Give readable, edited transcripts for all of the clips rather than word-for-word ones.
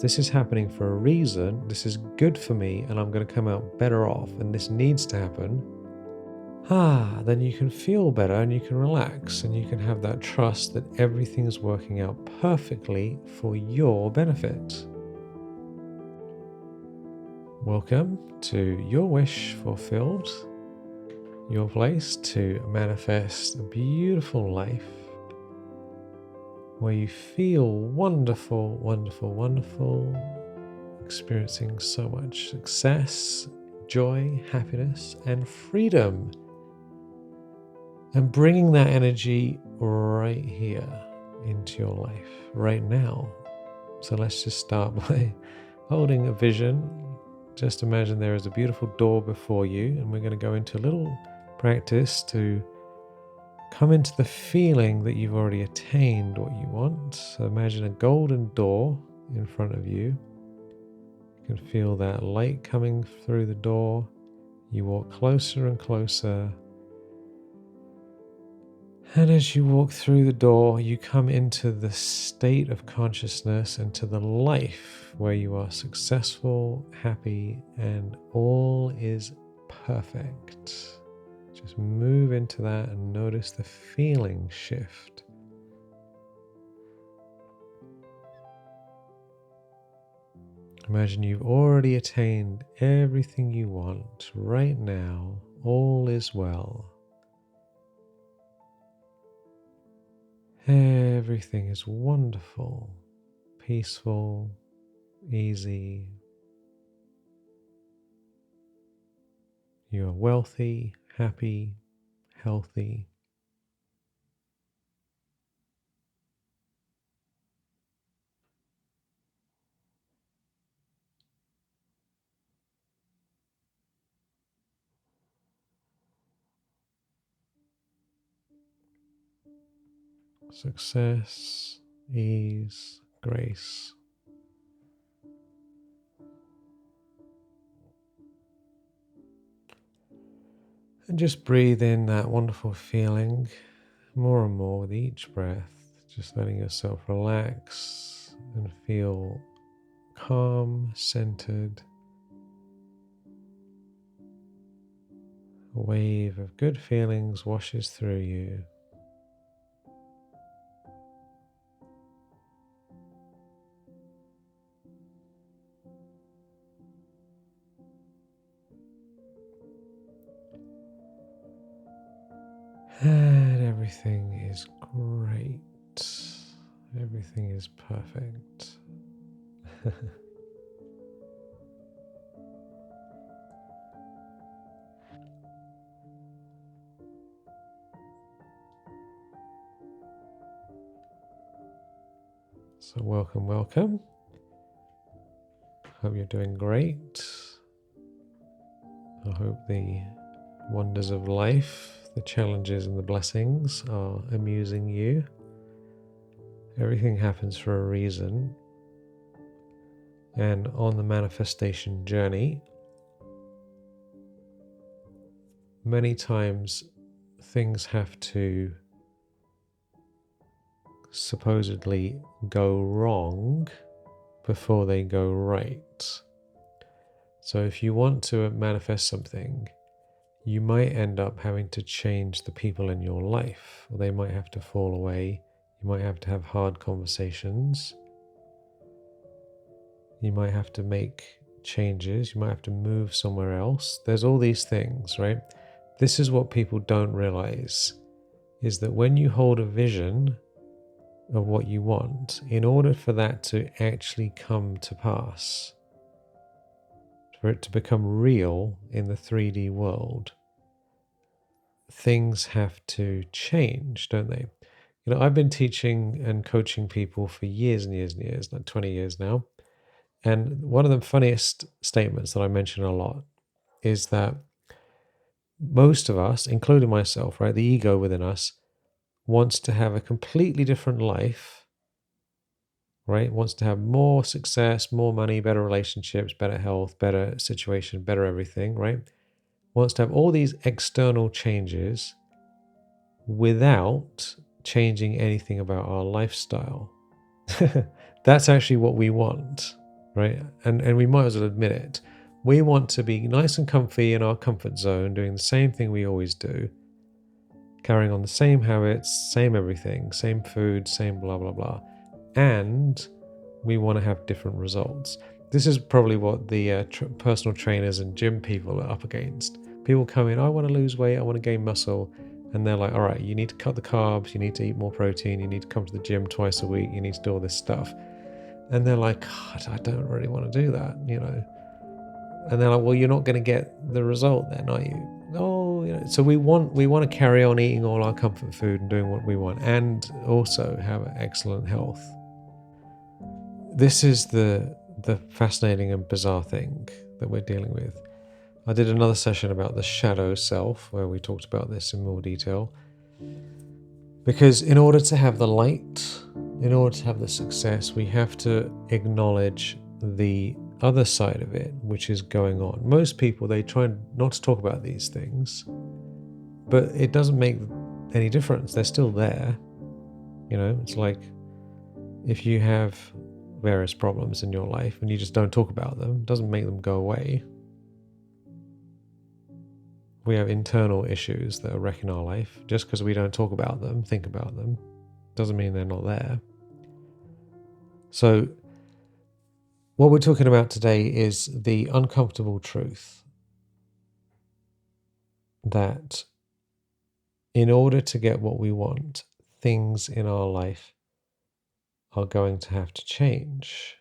this is happening for a reason, this is good for me, and I'm going to come out better off, and this needs to happen, then you can feel better and you can relax and you can have that trust that everything is working out perfectly for your benefit. Welcome to Your Wish Fulfilled, your place to manifest a beautiful life where you feel wonderful, wonderful, wonderful, experiencing so much success, joy, happiness, and freedom. And bringing that energy right here into your life, right now. So let's just start by holding a vision. Just imagine there is a beautiful door before you, and we're going to go into a little practice to come into the feeling that you've already attained what you want. So imagine a golden door in front of you. You can feel that light coming through the door. You walk closer and closer. And as you walk through the door, you come into the state of consciousness and to the life where you are successful, happy, and all is perfect. Just move into that and notice the feeling shift. Imagine you've already attained everything you want right now. All is well. Everything is wonderful, peaceful, easy. You are wealthy, happy, healthy. Success, ease, grace. And just breathe in that wonderful feeling more and more with each breath, just letting yourself relax and feel calm, centered. A wave of good feelings washes through you. And everything is great. Everything is perfect. So welcome, welcome. Hope you're doing great. I hope the wonders of life, the challenges and the blessings are amusing you. Everything happens for a reason. And on the manifestation journey, many times things have to supposedly go wrong before they go right. So if you want to manifest something, you might end up having to change the people in your life, or they might have to fall away. You might have to have hard conversations. You might have to make changes. You might have to move somewhere else. There's all these things, right? This is what people don't realize, is that when you hold a vision of what you want, in order for that to actually come to pass, for it to become real in the 3D world, things have to change, don't they? You know, I've been teaching and coaching people for years and years and years, like 20 years now. And one of the funniest statements that I mention a lot is that most of us, including myself, right, the ego within us, wants to have a completely different life, right? Wants to have more success, more money, better relationships, better health, better situation, better everything, right? Wants to have all these external changes without changing anything about our lifestyle. That's actually what we want. right? And we might as well admit it. We want to be nice and comfy in our comfort zone, doing the same thing we always do, carrying on the same habits, same everything, same food, same blah, blah, blah. And we want to have different results. This is probably what the personal trainers and gym people are up against. People come in, I want to lose weight, I want to gain muscle. And they're like, all right, you need to cut the carbs, you need to eat more protein, you need to come to the gym twice a week, you need to do all this stuff. And they're like, God, I don't really want to do that, And they're like, well, you're not going to get the result then, are you? Oh, so we want to carry on eating all our comfort food and doing what we want, and also have excellent health. This is the fascinating and bizarre thing that we're dealing with. I did another session about the shadow self where we talked about this in more detail. Because in order to have the light, in order to have the success, we have to acknowledge the other side of it, which is going on. Most people, they try not to talk about these things, but it doesn't make any difference. They're still there. It's like if you have various problems in your life and you just don't talk about them, it doesn't make them go away. We have internal issues that are wrecking our life. Just because we don't talk about them, think about them, doesn't mean they're not there. So what we're talking about today is the uncomfortable truth that in order to get what we want, things in our life are going to have to change.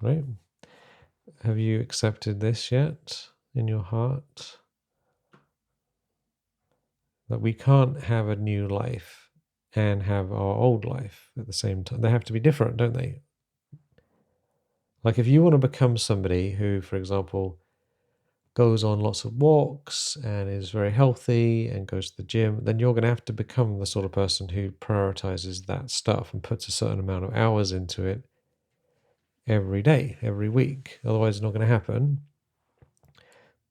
Right? Have you accepted this yet in your heart? That we can't have a new life and have our old life at the same time. They have to be different, don't they? Like if you want to become somebody who, for example, goes on lots of walks and is very healthy and goes to the gym, then you're going to have to become the sort of person who prioritizes that stuff and puts a certain amount of hours into it every day, every week. Otherwise, it's not going to happen.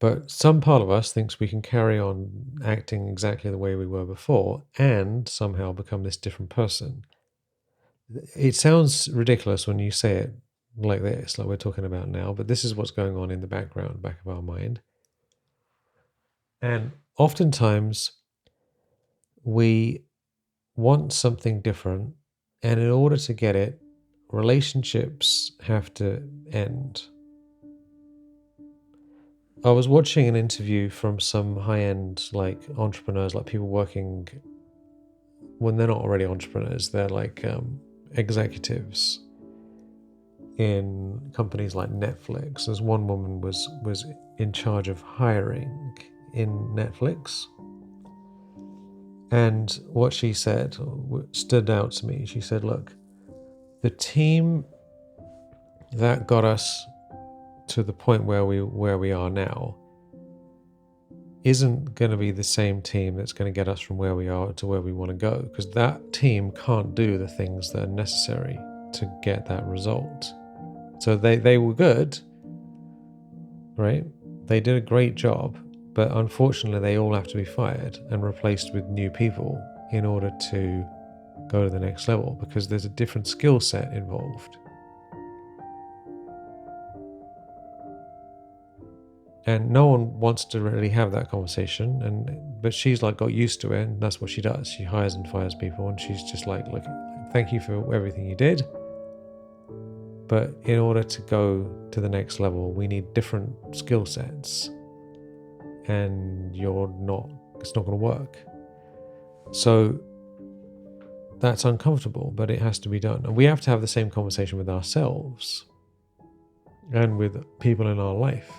But some part of us thinks we can carry on acting exactly the way we were before and somehow become this different person. It sounds ridiculous when you say it like this, like we're talking about now, but this is what's going on in the background, back of our mind. And oftentimes we want something different, and in order to get it, relationships have to end. I was watching an interview from some high-end entrepreneurs, like people working when they're not already entrepreneurs, they're like executives in companies like Netflix. As one woman was in charge of hiring in Netflix, and what she said stood out to me. She said, look, the team that got us to the point where we are now isn't going to be the same team that's going to get us from where we are to where we want to go, because that team can't do the things that are necessary to get that result. So they were good, right? They did a great job, but unfortunately they all have to be fired and replaced with new people in order to go to the next level, because there's a different skill set involved. And no one wants to really have that conversation, but she's got used to it, and that's what she does. She hires and fires people, and she's just like, look, thank you for everything you did, but in order to go to the next level, we need different skill sets, and it's not going to work. So that's uncomfortable, but it has to be done. And we have to have the same conversation with ourselves and with people in our life.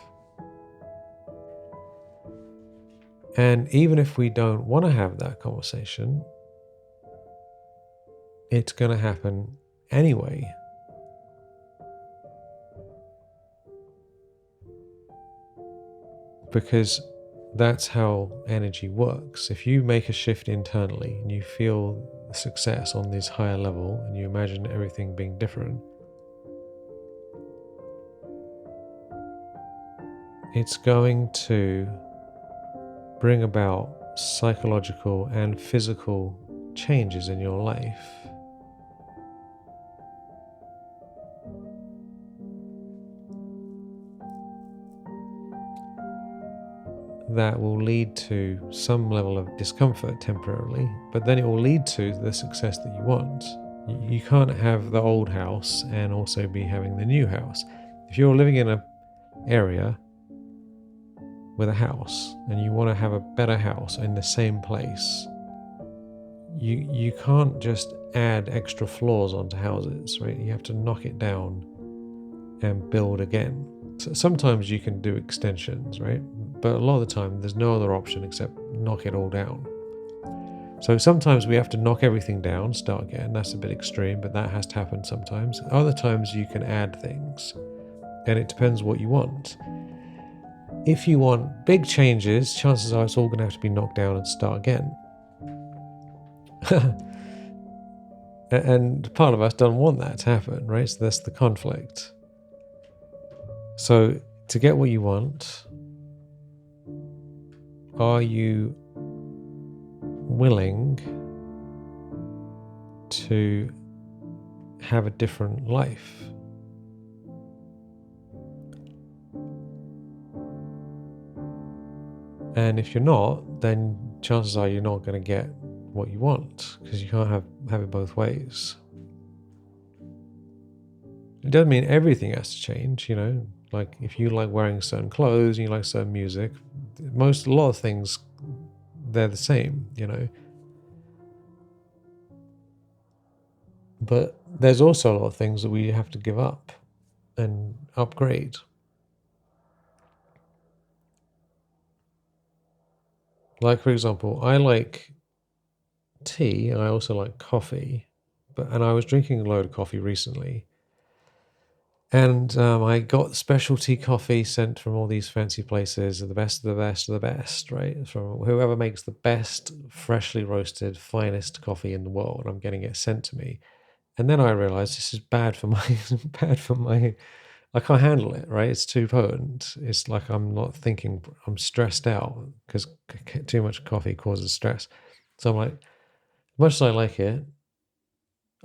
And even if we don't want to have that conversation, it's going to happen anyway. Because that's how energy works. If you make a shift internally and you feel success on this higher level and you imagine everything being different, it's going to bring about psychological and physical changes in your life that will lead to some level of discomfort temporarily, but then it will lead to the success that you want. You can't have the old house and also be having the new house. If you're living in an area with a house and you want to have a better house in the same place, you can't just add extra floors onto houses, right? You have to knock it down and build again. So sometimes you can do extensions, right? But a lot of the time there's no other option except knock it all down. So sometimes we have to knock everything down, start again. That's a bit extreme, but that has to happen sometimes. Other times you can add things, and it depends what you want. If you want big changes, chances are it's all going to have to be knocked down and start again. And part of us don't want that to happen, right? So that's the conflict. So to get what you want, are you willing to have a different life? And if you're not, then chances are you're not going to get what you want, because you can't have it both ways. It doesn't mean everything has to change, like if you like wearing certain clothes and you like certain music, a lot of things, they're the same, But there's also a lot of things that we have to give up and upgrade. Like, for example, I like tea and I also like coffee, and I was drinking a load of coffee recently. And I got specialty coffee sent from all these fancy places, the best of the best of the best, right? From whoever makes the best, freshly roasted, finest coffee in the world. I'm getting it sent to me. And then I realized this is bad for my, I can't handle it, right? It's too potent. It's like I'm not thinking, I'm stressed out because too much coffee causes stress. So I'm like, much as I like it,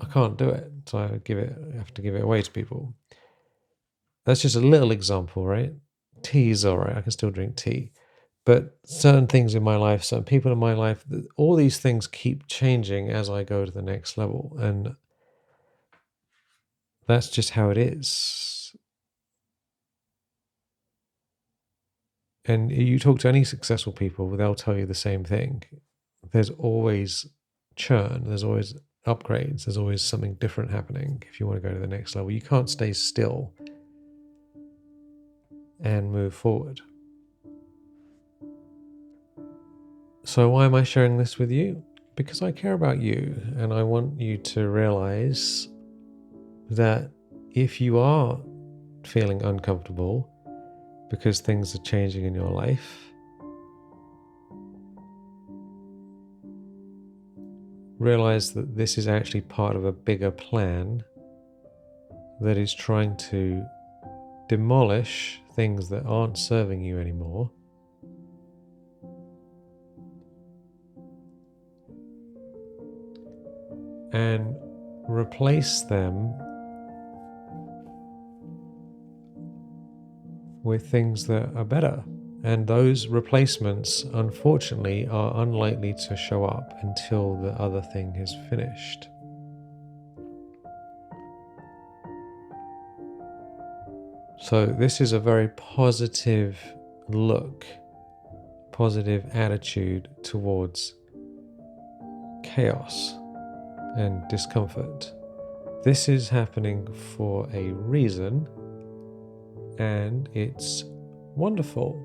I can't do it. So I have to give it away to people. That's just a little example, right? Tea is all right. I can still drink tea. But certain things in my life, certain people in my life, all these things keep changing as I go to the next level. And that's just how it is. And you talk to any successful people, they'll tell you the same thing. There's always churn. There's always upgrades. There's always something different happening if you want to go to the next level. You can't stay still and move forward. So why am I sharing this with you? Because I care about you, and I want you to realize that if you are feeling uncomfortable because things are changing in your life, realize that this is actually part of a bigger plan that is trying to demolish things that aren't serving you anymore and replace them with things that are better. And those replacements, unfortunately, are unlikely to show up until the other thing is finished. So this is a very positive look, positive attitude towards chaos and discomfort. This is happening for a reason, and it's wonderful.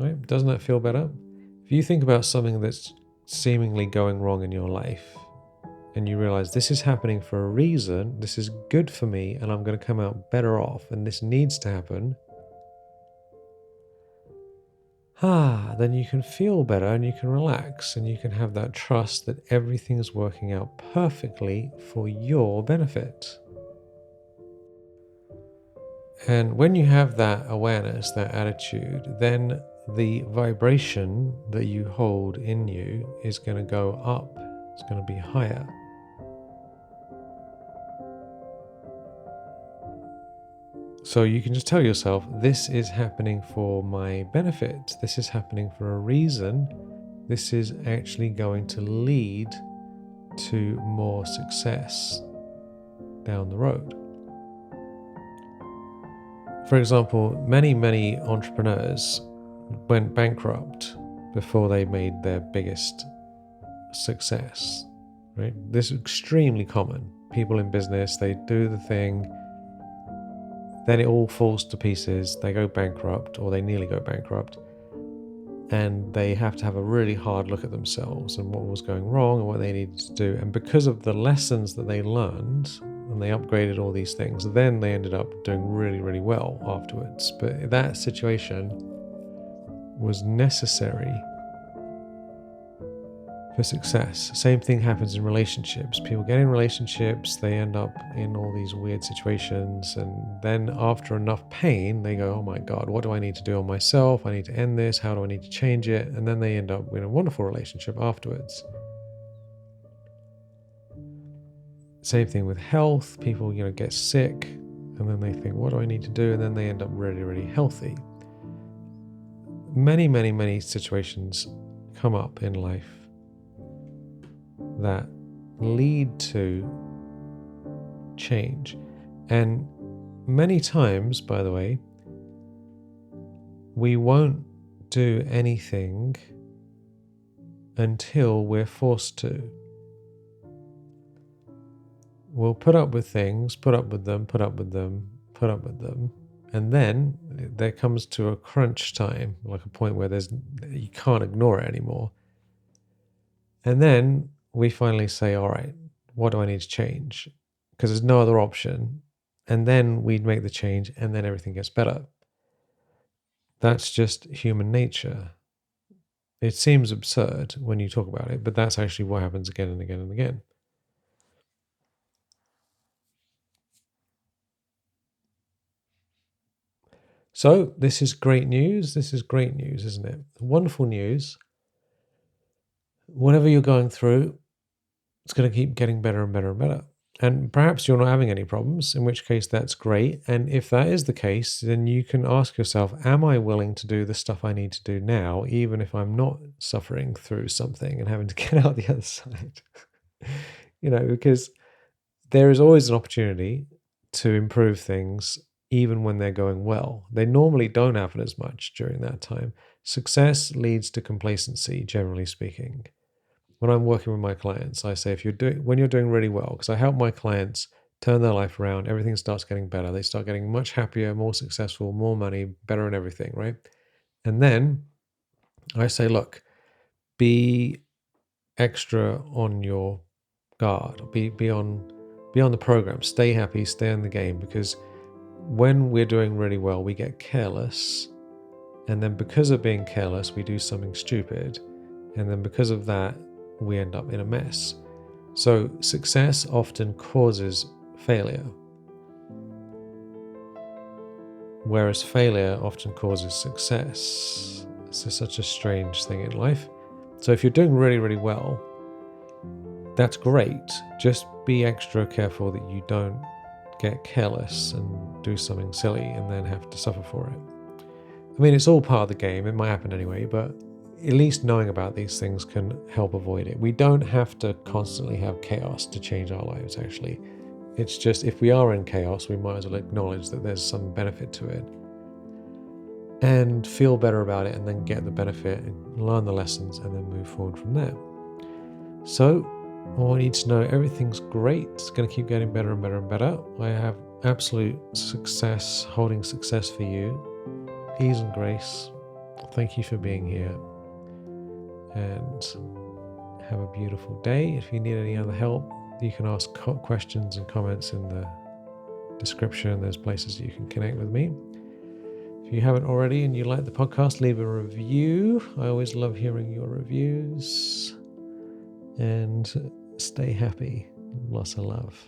Right? Doesn't that feel better? If you think about something that's seemingly going wrong in your life and you realize this is happening for a reason, this is good for me, and I'm going to come out better off, and this needs to happen, then you can feel better and you can relax and you can have that trust that everything is working out perfectly for your benefit. And when you have that awareness, that attitude, then the vibration that you hold in you is going to go up. It's going to be higher. So you can just tell yourself, this is happening for my benefit. This is happening for a reason. This is actually going to lead to more success down the road. For example, many entrepreneurs went bankrupt before they made their biggest success, right? This is extremely common. People in business, they do the thing, then it all falls to pieces, they go bankrupt or they nearly go bankrupt, and they have to have a really hard look at themselves and what was going wrong and what they needed to do. And because of the lessons that they learned and they upgraded all these things, then they ended up doing really well afterwards. But that situation was necessary for success. Same thing happens in relationships. People get in relationships, they end up in all these weird situations, and then after enough pain, they go, oh my God, what do I need to do on myself? I need to end this. How do I need to change it? And then they end up in a wonderful relationship afterwards. Same thing with health. People, get sick, and then they think, what do I need to do? And then they end up really healthy. Many situations come up in life that lead to change. And many times, by the way, we won't do anything until we're forced to. We'll put up with things, put up with them, and then there comes to a crunch time, like a point where you can't ignore it anymore. And then we finally say, all right, what do I need to change? Because there's no other option. And then we make the change, and then everything gets better. That's just human nature. It seems absurd when you talk about it, but that's actually what happens again and again and again. So this is great news. This is great news, isn't it? Wonderful news. Whatever you're going through, it's going to keep getting better and better and better. And perhaps you're not having any problems, in which case that's great. And if that is the case, then you can ask yourself, am I willing to do the stuff I need to do now, even if I'm not suffering through something and having to get out the other side? Because there is always an opportunity to improve things, even when they're going well. They normally don't happen as much during that time. Success leads to complacency, generally speaking. When I'm working with my clients, I say, when you're doing really well, because I help my clients turn their life around, everything starts getting better. They start getting much happier, more successful, more money, better in everything, right? And then I say, look, be extra on your guard, be on the program, stay happy, stay in the game, because when we're doing really well, we get careless. And then because of being careless, we do something stupid. And then because of that, we end up in a mess. So success often causes failure, whereas failure often causes success. It's such a strange thing in life. So if you're doing really well, that's great. Just be extra careful that you don't get careless and do something silly and then have to suffer for it. I mean, it's all part of the game. It might happen anyway, but at least knowing about these things can help avoid it. We don't have to constantly have chaos to change our lives, actually. It's just, if we are in chaos, we might as well acknowledge that there's some benefit to it and feel better about it, and then get the benefit and learn the lessons and then move forward from there. So I want you to know everything's great. It's going to keep getting better and better and better. I have absolute success, holding success for you. Ease and grace. Thank you for being here. And have a beautiful day. If you need any other help, you can ask questions and comments in the description. There's places you can connect with me. If you haven't already and you like the podcast, leave a review. I always love hearing your reviews. And stay happy. Lots of love.